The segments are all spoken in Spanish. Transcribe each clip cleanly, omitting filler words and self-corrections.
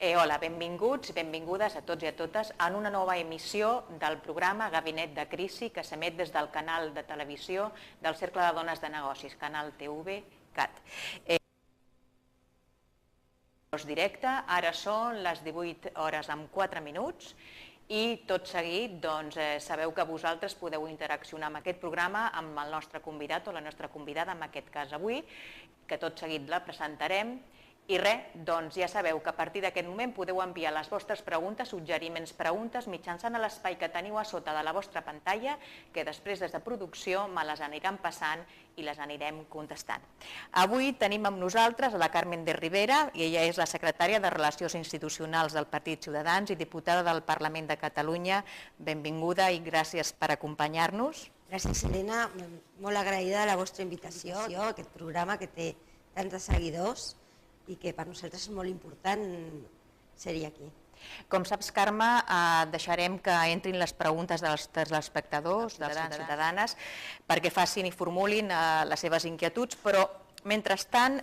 Hola, benvinguts i benvingudes a tots i a totes en una nova emissió del programa Gabinet de Crisi que s'emet des del canal de televisió del Cercle de Dones de Negocis, Canal TV-CAT. Directe, ara són les 18 hores amb 4 minuts i tot seguit sabeu que vosaltres podeu interaccionar amb aquest programa amb el nostre convidat o la nostra convidada, en aquest cas avui, que tot seguit la presentarem. I res, doncs ja sabeu que a partir d'aquest moment podeu enviar les vostres preguntes, suggeriments, preguntes mitjançant l'espai que teniu a sota de la vostra pantalla, que després des de producció me les aniran passant i les anirem contestant. Avui tenim amb nosaltres a la Carmen de Rivera, i ella és la secretària de Relacions Institucionals del Partit Ciutadans i diputada del Parlament de Catalunya. Benvinguda i gràcies per acompanyar-nos. Gràcies, Helena. Molt agraïda de la vostra invitació a aquest programa que té tants seguidors i que per nosaltres és molt important ser-hi aquí. Com saps, Carme, deixarem que entrin les preguntes dels telespectadors, dels ciutadanes, perquè facin i formulin les seves inquietuds, però mentrestant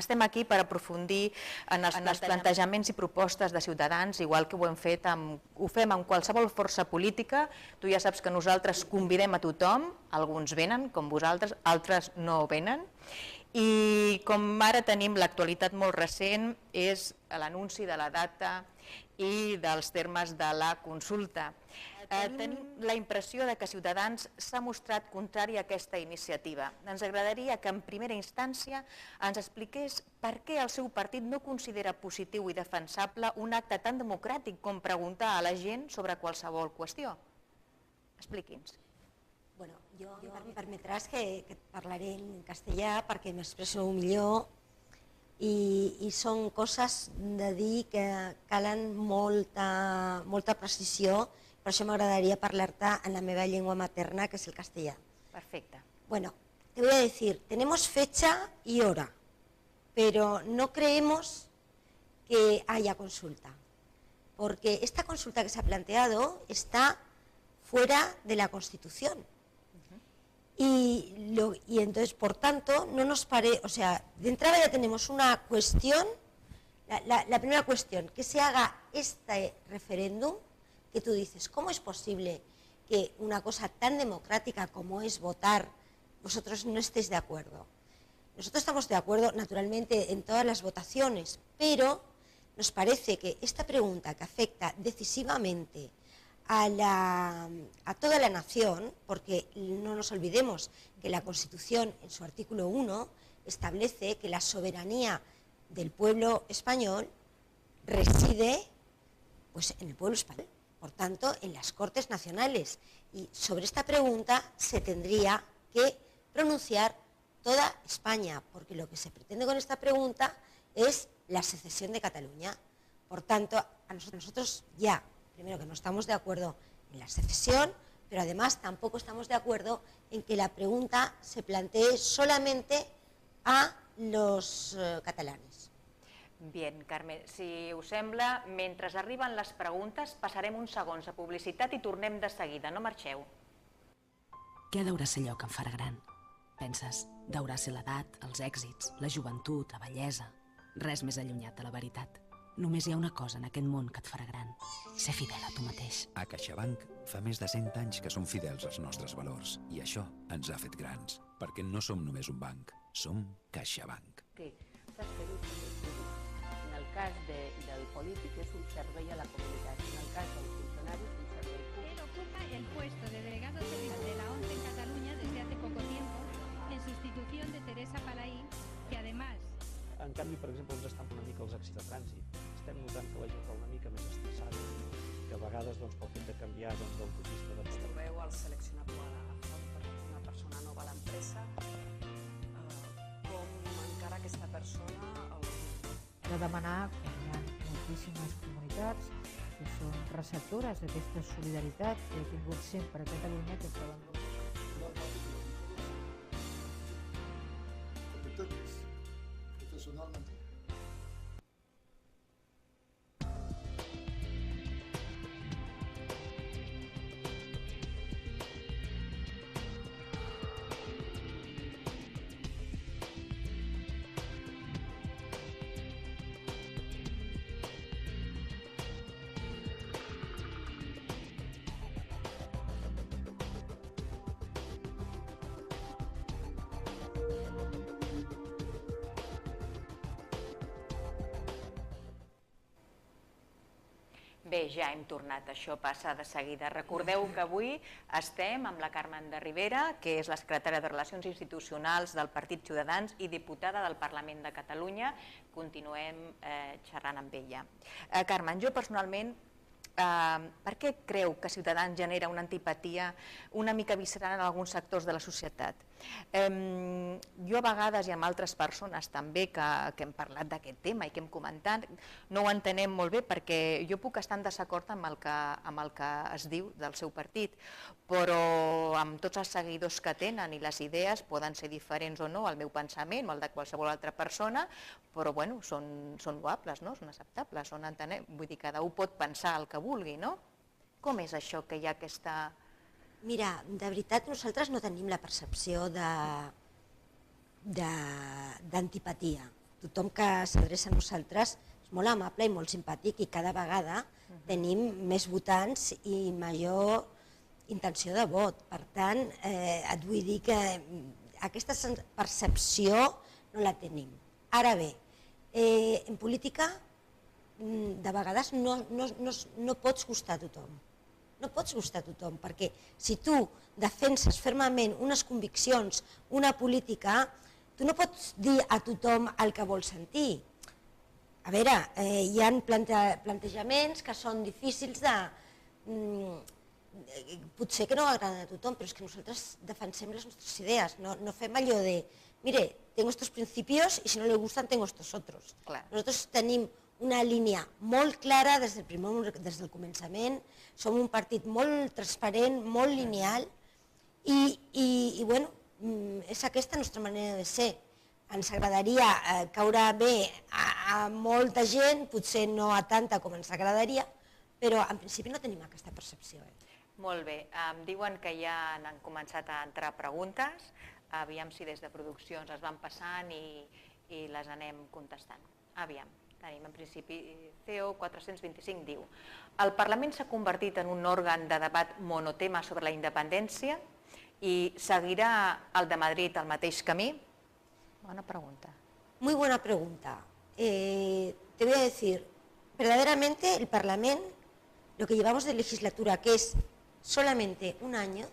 estem aquí per aprofundir en els plantejaments i propostes de Ciutadans, igual que ho fem amb qualsevol força política. Tu ja saps que nosaltres convidem a tothom, alguns venen, com vosaltres, altres no venen. I com ara tenim l'actualitat molt recent és l'anunci de la data i dels termes de la consulta. Tenim la impressió que Ciutadans s'ha mostrat contrari a aquesta iniciativa. Ens agradaria que en primera instància ens expliqués per què el seu partit no considera positiu i defensable un acte tan democràtic com preguntar a la gent sobre qualsevol qüestió. Expliqui'ns. Bueno, jo em permetràs que et parlaré en castellà perquè m'expresso millor i són coses de dir que calen molta precisió, per això m'agradaria parlar-te en la meva llengua materna, que es el castellà. Perfecte. Bueno, te voy a decir, tenemos fecha y hora, pero no creemos que haya consulta, porque esta consulta que se ha planteado está fuera de la Constitución. Y entonces, por tanto, no nos parece, o sea, de entrada ya tenemos una cuestión, la primera cuestión, que se haga este referéndum, que tú dices, ¿cómo es posible que una cosa tan democrática como es votar, vosotros no estéis de acuerdo? Nosotros estamos de acuerdo, naturalmente, en todas las votaciones, pero nos parece que esta pregunta que afecta decisivamente a toda la nación, porque no nos olvidemos que la Constitución, en su artículo 1, establece que la soberanía del pueblo español reside en el pueblo español, por tanto, en las Cortes Nacionales. Y sobre esta pregunta se tendría que pronunciar toda España, porque lo que se pretende con esta pregunta es la secesión de Cataluña. Por tanto, a nosotros ya, primero, que no estamos de acuerdo en la secesión, pero además tampoco estamos de acuerdo en que la pregunta se plantee solamente a los catalanes. Bien, Carme, si us sembla, mentre arriben les preguntes, passarem uns segons a publicitat i tornem de seguida, no marxeu. Què deurà ser allò que em farà gran? Penses, deurà ser l'edat, els èxits, la joventut, la bellesa. Res més allunyat de la veritat. Només hi ha una cosa en aquest món que et farà gran, ser fidel a tu mateix. A CaixaBank fa més de 100 anys que som fidels als nostres valors i això ens ha fet grans, perquè no som només un banc, som CaixaBank. Saps que en el cas del polític és un servei a la comunitat, en el cas del funcionari és un servei públic. Él ocupa el puesto de delegado territorial de la ONCE en Cataluña desde hace poco tiempo, en sustitución de Teresa Palaí, que además... En canvi, per exemple, ens estan una mica els accidents de trànsit. Estem notant que la gent va una mica més estressada, que a vegades pel fet de canviar d'autopista... Us trobeu al seleccionar una persona nova a l'empresa, com encara aquesta persona... De demanar que hi ha moltíssimes comunitats que són receptores d'aquesta solidaritat que ha tingut sempre a Catalunya, que poden... Professionalmente. Bé, ja hem tornat, això passa de seguida. Recordeu que avui estem amb la Carmen de Rivera, que és la secretària de Relacions Institucionals del Partit Ciutadans i diputada del Parlament de Catalunya. Continuem xerrant amb ella. Carmen, jo personalment, per què creu que Ciutadans genera una antipatia una mica visceral en alguns sectors de la societat? Jo a vegades i amb altres persones també que hem parlat d'aquest tema i que hem comentat, no ho entenem molt bé perquè jo puc estar en desacord amb el que es diu del seu partit, però amb tots els seguidors que tenen i les idees poden ser diferents o no al meu pensament o al de qualsevol altra persona, però bueno, són loables, no? Són acceptables, vull dir, cada un pot pensar el que vulgui, no? Com és això que hi ha aquesta... Mira, de veritat nosaltres no tenim la percepció d'antipatia. Tothom que s'adreça a nosaltres és molt amable i molt simpàtic i cada vegada tenim més votants i major intenció de vot. Per tant, et vull dir que aquesta percepció no la tenim. Ara bé, en política de vegades no pots gustar a tothom. No pots gustar a tothom, perquè si tu defenses fermament unes conviccions, una política, tu no pots dir a tothom el que vols sentir. A veure, hi ha plantejaments que són difícils de... Potser que no agraden a tothom, però és que nosaltres defensem les nostres idees, no fem allò de, mire, tengo estos principios y si no le gustan tengo estos otros. Nosaltres tenim una línia molt clara des del començament, som un partit molt transparent, molt lineal i bueno, és aquesta la nostra manera de ser. Ens agradaria caure bé a molta gent, potser no a tanta com ens agradaria, però en principi no tenim aquesta percepció. Molt bé, em diuen que ja han començat a entrar preguntes, aviam si des de produccions es van passant i les anem contestant. Aviam. Tenim, en principi, CEO 425 diu: el Parlament s'ha convertit en un òrgan de debat monotema sobre la independència i seguirà el de Madrid el mateix camí? Bona pregunta. Muy buena pregunta. Te voy a decir, verdaderamente el Parlamento, lo que llevamos de legislatura, que es solamente un año,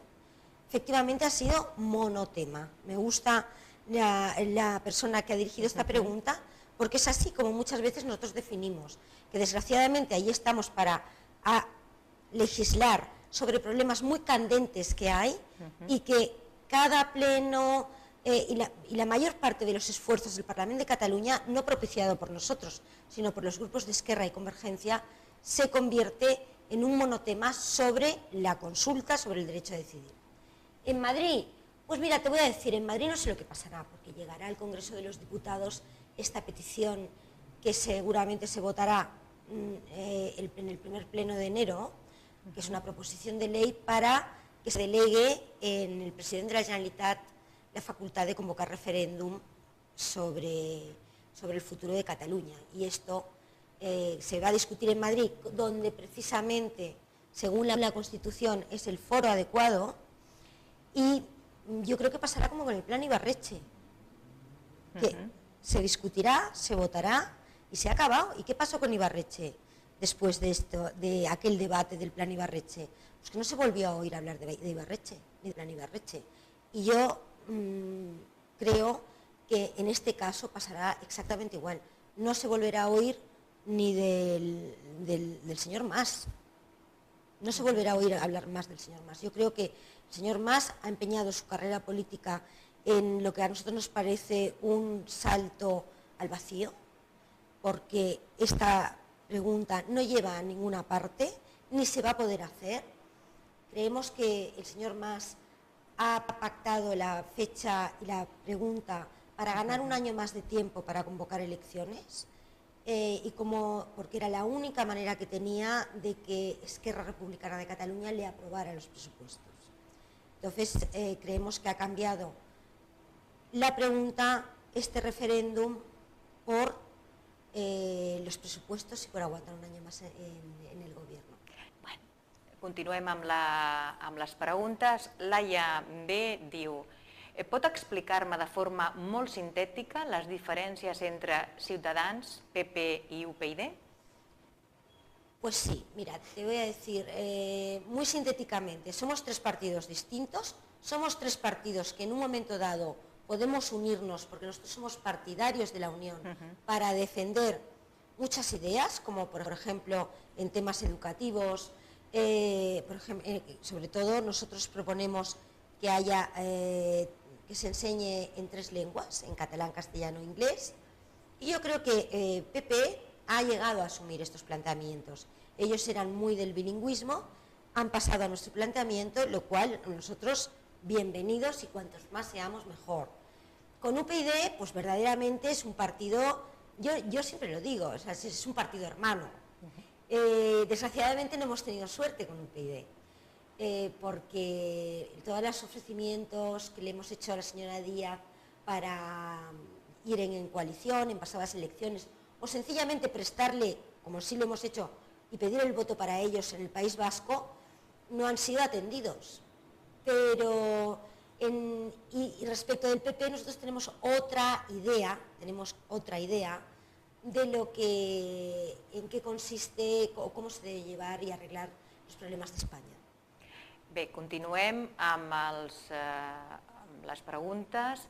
efectivamente ha sido monotema. Me gusta la persona que ha dirigido esta pregunta, porque es así como muchas veces nosotros definimos, que desgraciadamente ahí estamos para legislar sobre problemas muy candentes que hay y que cada pleno y la mayor parte de los esfuerzos del Parlamento de Cataluña, no propiciado por nosotros, sino por los grupos de Esquerra y Convergencia, se convierte en un monotema sobre la consulta, sobre el derecho a decidir. En Madrid, pues mira, te voy a decir, en Madrid no sé lo que pasará, porque llegará al Congreso de los Diputados esta petición que seguramente se votará en el primer pleno de enero, que es una proposición de ley para que se delegue en el presidente de la Generalitat la facultad de convocar referéndum sobre el futuro de Cataluña. Y esto se va a discutir en Madrid, donde precisamente, según la Constitución, es el foro adecuado, y yo creo que pasará como con el plan Ibarretxe, que se discutirá, se votará y se ha acabado. ¿Y qué pasó con Ibarretxe después de aquel debate del plan Ibarretxe? Pues que no se volvió a oír hablar de Ibarretxe, ni del plan Ibarretxe. Y yo creo que en este caso pasará exactamente igual. No se volverá a oír ni del señor Mas. No se volverá a oír hablar más del señor Mas. Yo creo que el señor Mas ha empeñado su carrera política en lo que a nosotros nos parece un salto al vacío, porque esta pregunta no lleva a ninguna parte, ni se va a poder hacer. Creemos que el señor Mas ha pactado la fecha y la pregunta para ganar un año más de tiempo para convocar elecciones, porque era la única manera que tenía de que Esquerra Republicana de Cataluña le aprobara los presupuestos. Entonces, creemos que ha cambiado la pregunta, este referéndum, por los presupuestos y por aguantar un año más en el gobierno. Bueno, continuem amb les preguntes. Laia B. diu: pot explicar-me de forma molt sintètica les diferències entre Ciutadans, PP i UPyD? Pues sí, mira, te voy a decir muy sintéticamente, somos tres partidos distintos, somos tres partidos que en un momento dado podemos unirnos, porque nosotros somos partidarios de la unión, para defender muchas ideas, como por ejemplo en temas educativos, sobre todo nosotros proponemos que haya, que se enseñe en 3 lenguas, en catalán, castellano e inglés, y yo creo que PP ha llegado a asumir estos planteamientos. Ellos eran muy del bilingüismo, han pasado a nuestro planteamiento, lo cual nosotros bienvenidos y cuantos más seamos mejor. Con UPyD, pues verdaderamente es un partido, yo siempre lo digo, o sea, es un partido hermano. Desgraciadamente no hemos tenido suerte con UPyD, porque todos los ofrecimientos que le hemos hecho a la señora Díaz para ir en coalición, en pasadas elecciones, o sencillamente prestarle, como sí lo hemos hecho, y pedir el voto para ellos en el País Vasco, no han sido atendidos. Pero, y respecto del PP, nosotros tenemos otra idea de lo que, en qué consiste o cómo se debe llevar y arreglar los problemas de España. Bé, continuem amb les preguntes.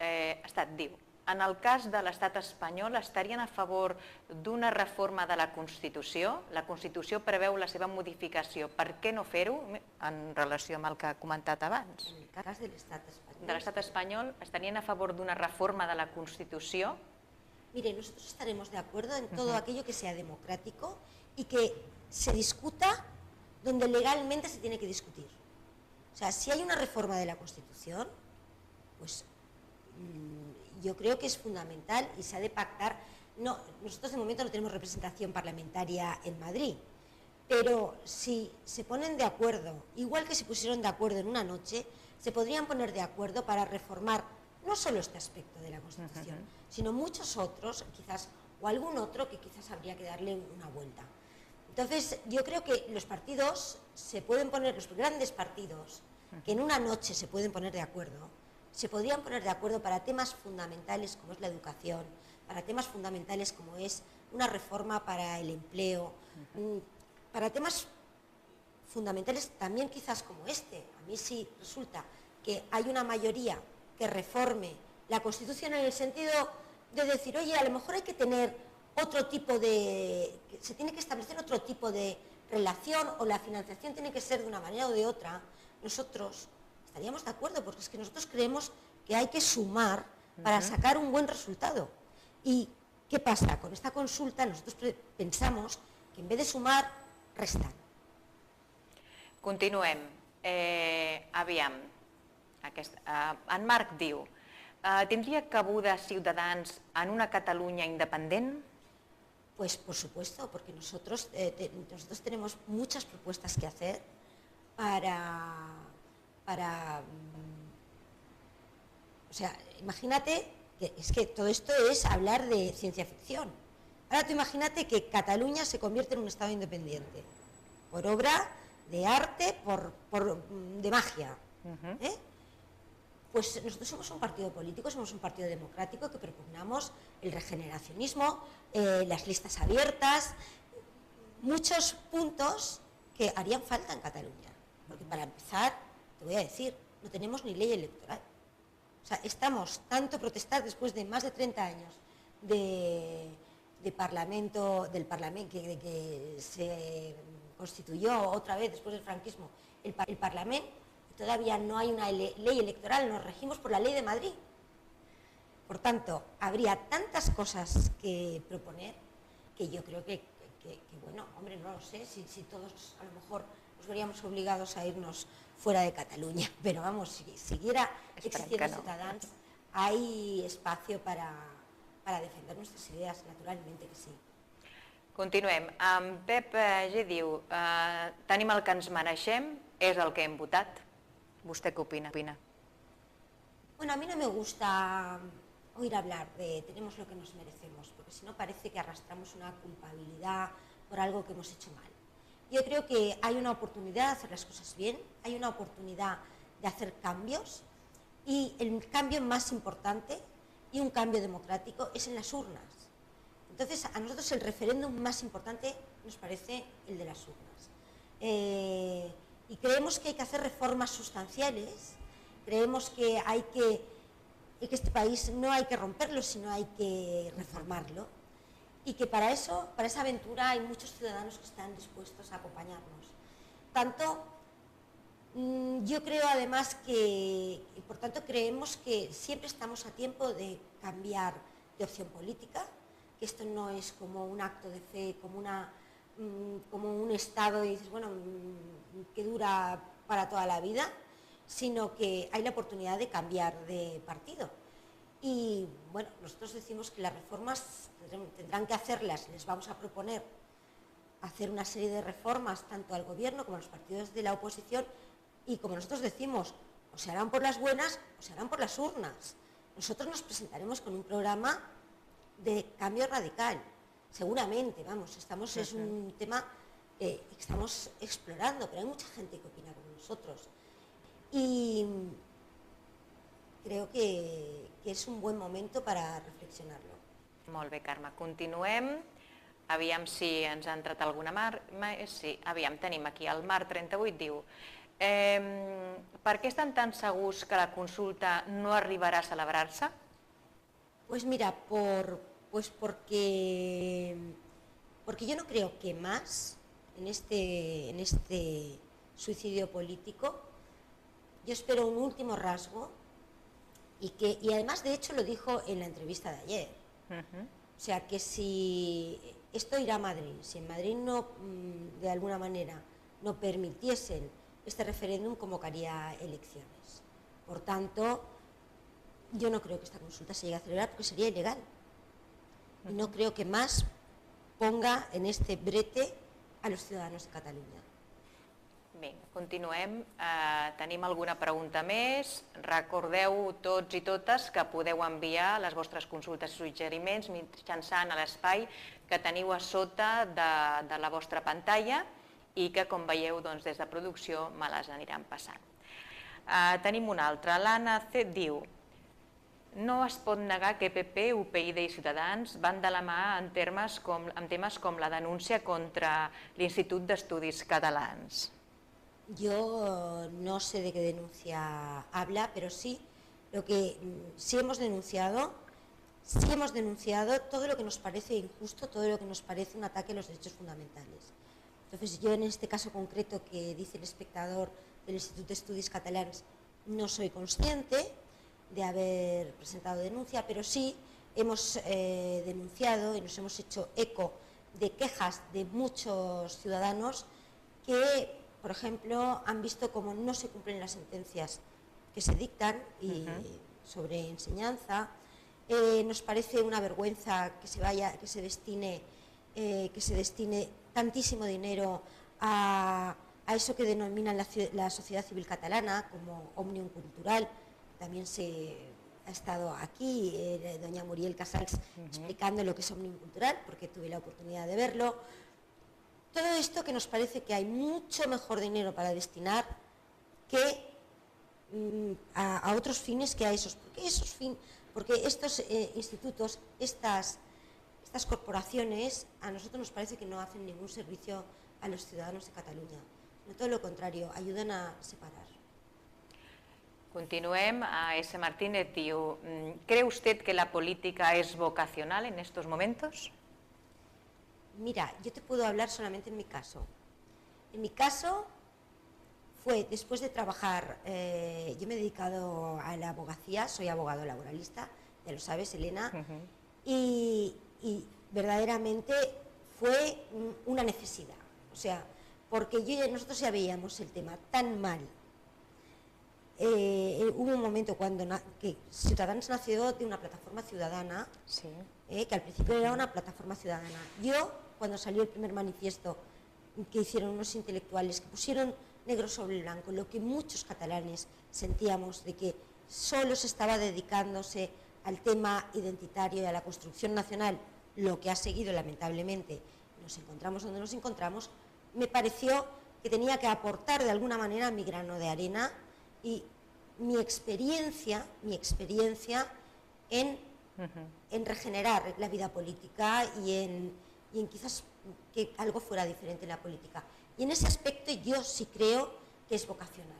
Estat diu, en el cas de l'estat espanyol estarien a favor d'una reforma de la Constitució? La Constitució preveu la seva modificació. Per què no fer-ho en relació amb el que ha comentat abans? En el cas de l'estat espanyol. De l'estat espanyol estarien a favor d'una reforma de la Constitució? Mire, nosotros estaremos de acuerdo en todo aquello que sea democrático y que se discuta donde legalmente se tiene que discutir. O sea, si hay una reforma de la Constitución, pues yo creo que es fundamental y se ha de pactar. No, nosotros de momento no tenemos representación parlamentaria en Madrid, pero si se ponen de acuerdo, igual que se pusieron de acuerdo en una noche, se podrían poner de acuerdo para reformar no solo este aspecto de la Constitución, sino muchos otros, quizás, o algún otro que quizás habría que darle una vuelta. Entonces, yo creo que los partidos se pueden poner, los grandes partidos, que en una noche se pueden poner de acuerdo, se podrían poner de acuerdo para temas fundamentales como es la educación, para temas fundamentales como es una reforma para el empleo, para temas fundamentales también quizás como este. A mí sí resulta que hay una mayoría que reforme la Constitución en el sentido de decir, oye, a lo mejor hay que tener otro tipo de, se tiene que establecer otro tipo de relación o la financiación tiene que ser de una manera o de otra, nosotros estaríamos de acuerdo, porque es que nosotros creemos que hay que sumar para sacar un buen resultado. ¿Y qué pasa? Con esta consulta nosotros pensamos que en vez de sumar, restan. Continuem. Aviam, en Marc diu, tindria cabuda Ciutadans en una Catalunya independent? Pues por supuesto, porque nosotros tenemos muchas propuestas que hacer o sea, imagínate que es que todo esto es hablar de ciencia ficción. Ahora tú imagínate que Cataluña se convierte en un Estado independiente, por obra de arte, de magia. Pues nosotros somos un partido político, somos un partido democrático que propugnamos el regeneracionismo, las listas abiertas, muchos puntos que harían falta en Cataluña. Porque para empezar, te voy a decir, no tenemos ni ley electoral. O sea, estamos tanto protestar después de más de 30 años del Parlamento que se constituyó otra vez después del franquismo, el Parlamento, todavía no hay una ley electoral, nos regimos por la ley de Madrid. Por tanto, habría tantas cosas que proponer que yo creo que bueno, hombre, no lo sé, si todos a lo mejor nos veríamos obligados a irnos fuera de Cataluña, pero vamos, si siguiera existiendo Ciutadans, hay espacio para defender nuestras ideas, naturalmente que sí. Continuem. En Pep G diu, tenim el que ens mereixem, és el que hem votat. ¿Vostè qué opina? Bueno, a mí no me gusta oír hablar de tenemos lo que nos merecemos, porque si no parece que arrastramos una culpabilidad por algo que hemos hecho mal. Yo creo que hay una oportunidad de hacer las cosas bien, hay una oportunidad de hacer cambios y el cambio más importante y un cambio democrático es en las urnas. Entonces, a nosotros el referéndum más importante nos parece el de las urnas. Y creemos que hay que hacer reformas sustanciales, creemos que este país no hay que romperlo, sino hay que reformarlo, y que para esa aventura hay muchos ciudadanos que están dispuestos a acompañarnos. Yo creo además que, y por tanto creemos que siempre estamos a tiempo de cambiar de opción política, que esto no es como un acto de fe, como un estado y dices, bueno, que dura para toda la vida, sino que hay la oportunidad de cambiar de partido. Y bueno, nosotros decimos que las reformas tendrán que hacerlas, les vamos a proponer hacer una serie de reformas tanto al gobierno como a los partidos de la oposición, y como nosotros decimos, o se harán por las buenas o se harán por las urnas. Nosotros nos presentaremos con un programa de cambio radical, seguramente, vamos, es un tema que estamos explorando, pero hay mucha gente que opina como nosotros. Y creo que és un buen momento para reflexionarlo. Molt bé, Carme. Continuem. Aviam si ens ha entrat alguna Sí, aviam, tenim aquí. El Marc 38 diu: per què estan tan segurs que la consulta no arribarà a celebrar-se? Pues mira, porque yo no creo que más en este suicidio político. Yo espero un último rasgo y además de hecho lo dijo en la entrevista de ayer. O sea que si esto irá a Madrid, si en Madrid no, de alguna manera, no permitiesen este referéndum, convocaría elecciones. Por tanto, yo no creo que esta consulta se llegue a celebrar porque sería ilegal. Y no creo que más ponga en este brete a los ciudadanos de Catalunya. Bé, continuem. Tenim alguna pregunta més. Recordeu tots i totes que podeu enviar les vostres consultes i suggeriments mitjançant l'espai que teniu a sota de la vostra pantalla i que, com veieu, des de producció me les aniran passant. Tenim una altra. L'Anna C. diu: no es pot negar que PP, UPyD i Ciutadans van de la mà en temes com la denúncia contra l'Institut d'Estudis Catalans. Yo no sé de qué denuncia habla, pero sí, sí hemos denunciado todo lo que nos parece injusto, todo lo que nos parece un ataque a los derechos fundamentales. Entonces yo en este caso concreto que dice el espectador del Institut d'Estudis Catalans no soy consciente de haber presentado denuncia, pero sí hemos denunciado y nos hemos hecho eco de quejas de muchos ciudadanos que, por ejemplo, han visto cómo no se cumplen las sentencias que se dictan sobre enseñanza. Nos parece una vergüenza que se destine tantísimo dinero a eso que denominan la sociedad civil catalana como Òmnium Cultural. También ha estado aquí doña Muriel Casals explicando lo que es Òmnium Cultural, porque tuve la oportunidad de verlo. Todo esto que nos parece que hay mucho mejor dinero para destinar que a otros fines que a esos. Porque estos institutos, estas corporaciones, a nosotros nos parece que no hacen ningún servicio a los ciudadanos de Cataluña. No, todo lo contrario, ayudan a separar. Continuem. A S. Martínez diu: ¿cree usted que la política es vocacional en estos momentos? Mira, yo te puedo hablar solamente en mi caso. En mi caso fue después de trabajar, yo me he dedicado a la abogacía, soy abogado laboralista, ya lo sabes, Elena, y verdaderamente fue una necesidad. O sea, porque nosotros ya veíamos el tema tan mal. Hubo un momento que Ciutadans nació de una plataforma ciudadana, sí. Que al principio era una plataforma ciudadana. Cuando salió el primer manifiesto que hicieron unos intelectuales, que pusieron negro sobre blanco lo que muchos catalanes sentíamos de que solo se estaba dedicándose al tema identitario y a la construcción nacional, lo que ha seguido lamentablemente, nos encontramos donde nos encontramos, me pareció que tenía que aportar de alguna manera mi grano de arena y mi experiencia en en regenerar la vida política y en quizás que algo fuera diferente en la política. Y en ese aspecto yo sí creo que es vocacional.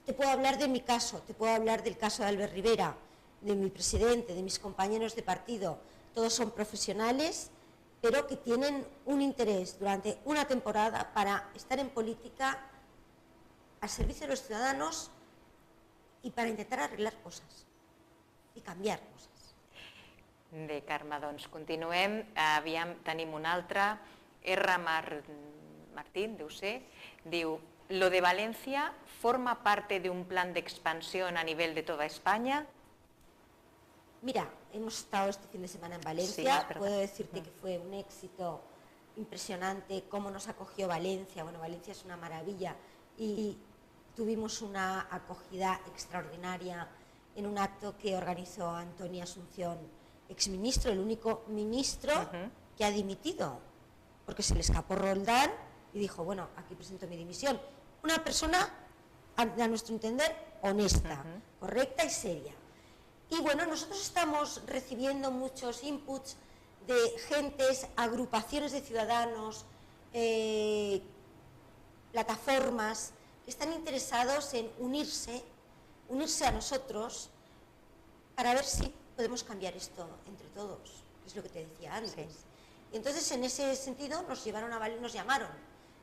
Te puedo hablar de mi caso, te puedo hablar del caso de Albert Rivera, de mi presidente, de mis compañeros de partido. Todos son profesionales, pero que tienen un interés durante una temporada para estar en política al servicio de los ciudadanos y para intentar arreglar cosas i canviar coses. Bé, Carme, doncs continuem. Aviam, tenim un altre. R. Martín, deu ser, diu: ¿Lo de Valencia forma parte de un plan de expansión a nivel de toda España? Mira, hemos estado este fin de semana en Valencia. Sí, puedo decirte que fue un éxito impresionante cómo nos acogió Valencia. Bueno, Valencia es una maravilla y tuvimos una acogida extraordinaria en un acto que organizó Antonia Asunción, exministro, el único ministro que ha dimitido, porque se le escapó Roldán y dijo, bueno, aquí presento mi dimisión. Una persona, a nuestro entender, honesta, correcta y seria. Y bueno, nosotros estamos recibiendo muchos inputs de gentes, agrupaciones de ciudadanos, plataformas que están interesados en unirse a nosotros para ver si podemos cambiar esto entre todos, que es lo que te decía antes. Sí. Y entonces, en ese sentido, nos llamaron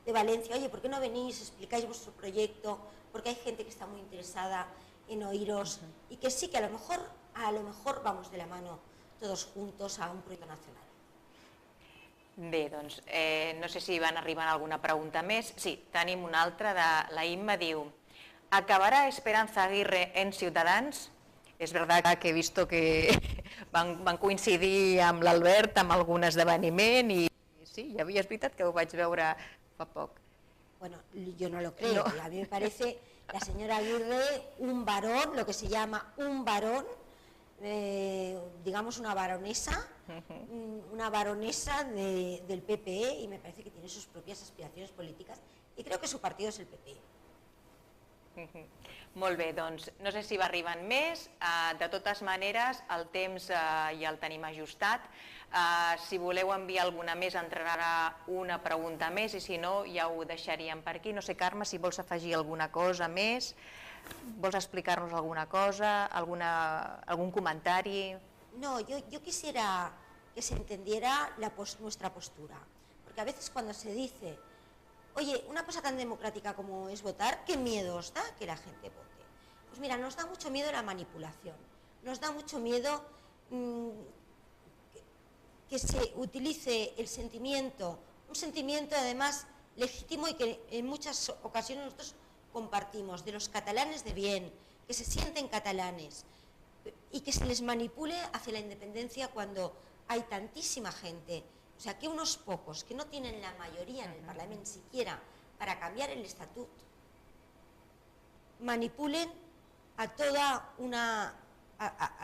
de Valencia, oye, ¿por qué no venís, explicáis vuestro proyecto? Porque hay gente que está muy interesada en oíros y que sí, que a lo mejor vamos de la mano todos juntos a un proyecto nacional. Bé, doncs, no sé si van arribant alguna pregunta més. Sí, tenim una altra, de la Imma, diu: ¿acabará Esperanza Aguirre en Ciutadans? És verdad que he visto que van coincidir amb l'Albert amb algun esdeveniment i sí, ja és veritat que ho vaig veure fa poc. Bueno, yo no lo creo. No. A mí me parece la señora Aguirre un varón, lo que se llama un varón, digamos una baronesa del PPE, y me parece que tiene sus propias aspiraciones políticas y creo que su partido es el PPE. Molt bé, doncs no sé si va arribant més. De totes maneres, el temps ja el tenim ajustat. Si voleu enviar alguna més, entrarà una pregunta més i si no, ja ho deixaríem per aquí. No sé, Carme, si vols afegir alguna cosa més, vols explicar-nos alguna cosa, algun comentari? No, yo quisiera que se entendiera nuestra postura, porque a veces cuando se dice, oye, una cosa tan democrática como es votar, ¿qué miedo os da que la gente vote? Pues mira, nos da mucho miedo la manipulación, nos da mucho miedo que se utilice el sentimiento, un sentimiento además legítimo y que en muchas ocasiones nosotros compartimos, de los catalanes de bien, que se sienten catalanes, y que se les manipule hacia la independencia cuando hay tantísima gente. O sea, que unos pocos que no tienen la mayoría en el Parlamento siquiera para cambiar el estatut manipulen a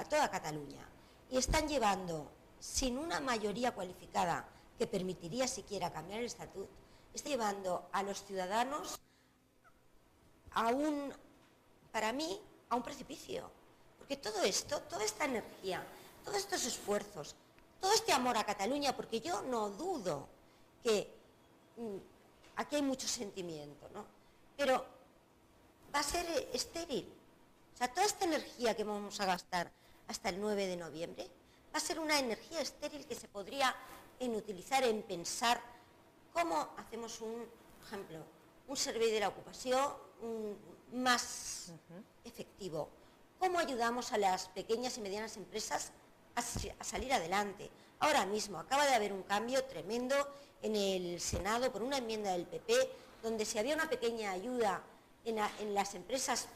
toda Cataluña y están llevando, sin una mayoría cualificada que permitiría siquiera cambiar el estatut, está llevando a los ciudadanos para mí, a un precipicio. Porque todo esto, toda esta energía, todos estos esfuerzos, todo este amor a Cataluña, porque yo no dudo que aquí hay mucho sentimiento, ¿no? Pero va a ser estéril. O sea, toda esta energía que vamos a gastar hasta el 9 de noviembre va a ser una energía estéril que se podría utilizar en pensar cómo hacemos por ejemplo, un servei de la ocupación más efectivo. ¿Cómo ayudamos a las pequeñas y medianas empresas a salir adelante? Ahora mismo acaba de haber un cambio tremendo en el Senado por una enmienda del PP, donde si había una pequeña ayuda en las empresas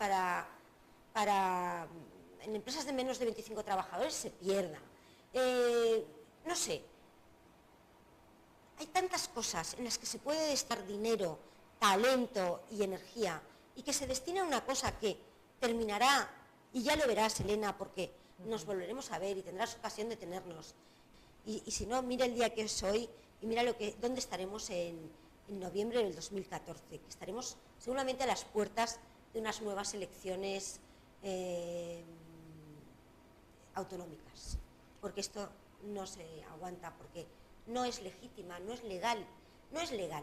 en empresas de menos de 25 trabajadores, se pierda. No sé, hay tantas cosas en las que se puede destinar dinero, talento y energía, y que se destina a una cosa que terminará. Y ya lo verás, Elena, porque nos volveremos a ver y tendrás ocasión de tenernos. Y si no, mira el día que es hoy y mira dónde estaremos en noviembre del 2014, que estaremos seguramente a las puertas de unas nuevas elecciones autonómicas. porque esto no se aguanta, porque no es legítima, no es legal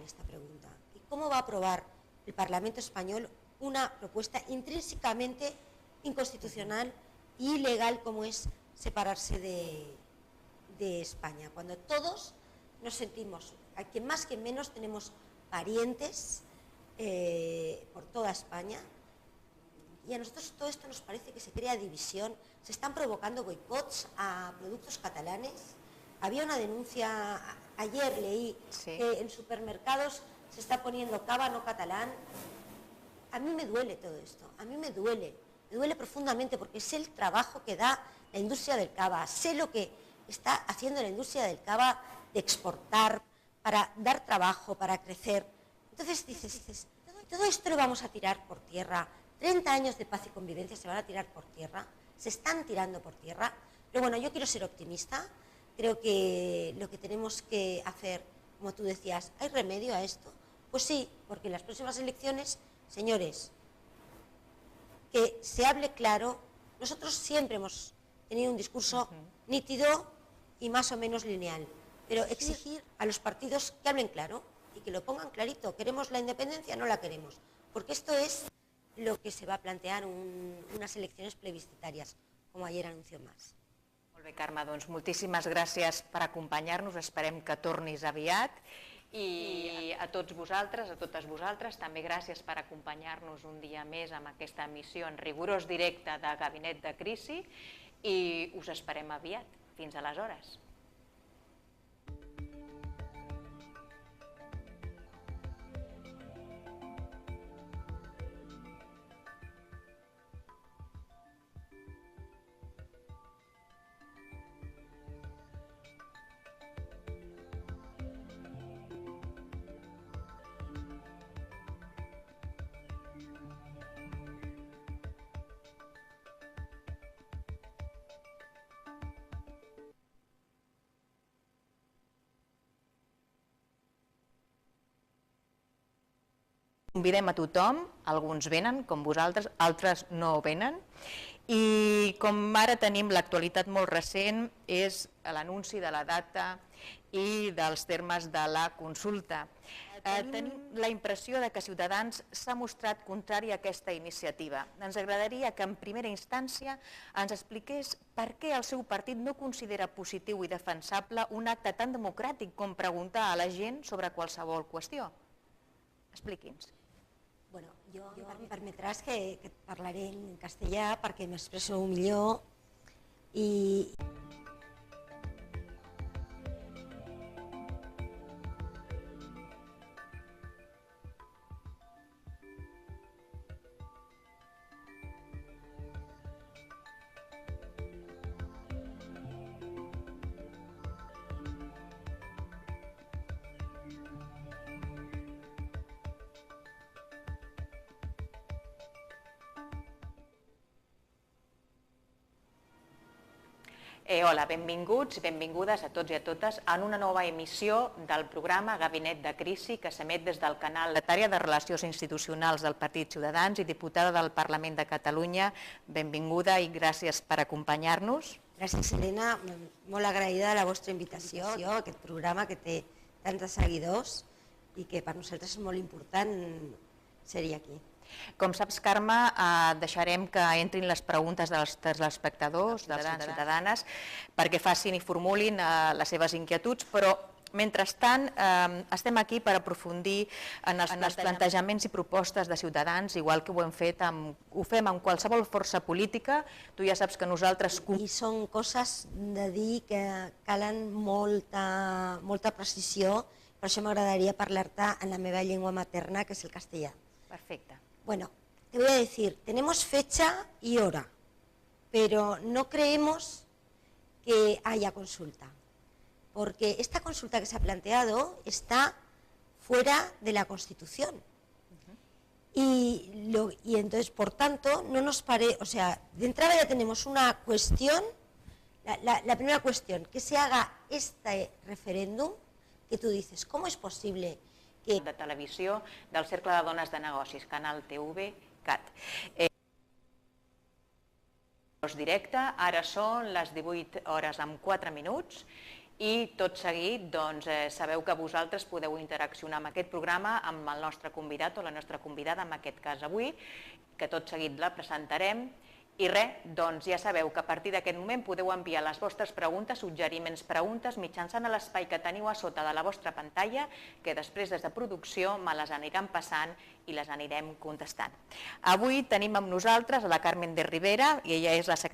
esta pregunta. ¿Y cómo va a aprobar el Parlamento español una propuesta intrínsecamente inconstitucional y ilegal como es separarse de España? Cuando todos nos sentimos, a quien más que menos, tenemos parientes por toda España, y a nosotros todo esto nos parece que se crea división, se están provocando boicots a productos catalanes. Había una denuncia, ayer leí, que en supermercados se está poniendo cava no catalán. A mí me duele todo esto, a mí me duele profundamente, porque sé el trabajo que da la industria del cava, sé lo que está haciendo la industria del cava de exportar, para dar trabajo, para crecer. Entonces dices, todo esto lo vamos a tirar por tierra. 30 años de paz y convivencia se van a tirar por tierra, se están tirando por tierra. Pero bueno, yo quiero ser optimista, creo que lo que tenemos que hacer, como tú decías, ¿hay remedio a esto? Pues sí, porque en las próximas elecciones, señores, que se hable claro. Nosotros siempre hemos tenido un discurso nítido y más o menos lineal, pero exigir a los partidos que hablen claro y que lo pongan clarito. ¿Queremos la independencia? No la queremos, porque esto es lo que se va a plantear unes eleccions plebiscitàries, com ayer anunció Mas. Molt bé, Carme, doncs moltíssimes gràcies per acompanyar-nos, esperem que tornis aviat, i a tots vosaltres, a totes vosaltres, també gràcies per acompanyar-nos un dia més amb aquesta emissió en rigorós directe de Gabinet de Crisi, i us esperem aviat. Fins aleshores. Convidem a tothom, alguns venen, com vosaltres, altres no venen, i com ara tenim l'actualitat molt recent és l'anunci de la data i dels termes de la consulta. Tenim la impressió que Ciutadans s'ha mostrat contrari a aquesta iniciativa. Ens agradaria que en primera instància ens expliqués per què el seu partit no considera positiu i defensable un acte tan democràtic com preguntar a la gent sobre qualsevol qüestió. Expliqui'ns. Bueno, jo em permetràs que parlaré en castellà perquè m'expresso millor i... Hola, benvinguts i benvingudes a tots i a totes en una nova emissió del programa Gabinet de Crisi que s'emet des del canal Secretària de Relacions Institucionals del Partit Ciutadans i diputada del Parlament de Catalunya. Benvinguda i gràcies per acompanyar-nos. Gràcies, Helena. Molt agraïda de la vostra invitació a aquest programa que té tants seguidors i que per nosaltres és molt important ser-hi aquí. Com saps, Carme, deixarem que entrin les preguntes dels telespectadors, dels ciutadanes, perquè facin i formulin les seves inquietuds, però mentrestant estem aquí per aprofundir en els plantejaments i propostes de Ciutadans, igual que ho fem amb qualsevol força política. Tu ja saps que nosaltres... I són coses de dir que calen molta precisió, per això m'agradaria parlar-te en la meva llengua materna, que és el castellà. Perfecte. Bueno, te voy a decir, tenemos fecha y hora, pero no creemos que haya consulta, porque esta consulta que se ha planteado está fuera de la Constitución. Y entonces, por tanto, no nos parece, o sea, de entrada ya tenemos una cuestión, la primera cuestión, que se haga este referéndum, que tú dices, ¿cómo es posible de televisió del Cercle de Dones de Negocis, Canal TV, CAT. directe, ara són les 18 hores amb 4 minuts i tot seguit sabeu que vosaltres podeu interaccionar amb aquest programa amb el nostre convidat o la nostra convidada, en aquest cas avui, que tot seguit la presentarem. I res, doncs ja sabeu que a partir d'aquest moment podeu enviar les vostres preguntes, suggeriments, preguntes mitjançant l'espai que teniu a sota de la vostra pantalla, que després des de producció me les aniran passant i les anirem contestant. Avui tenim amb nosaltres a la Carmen de Rivera, i ella és la secretària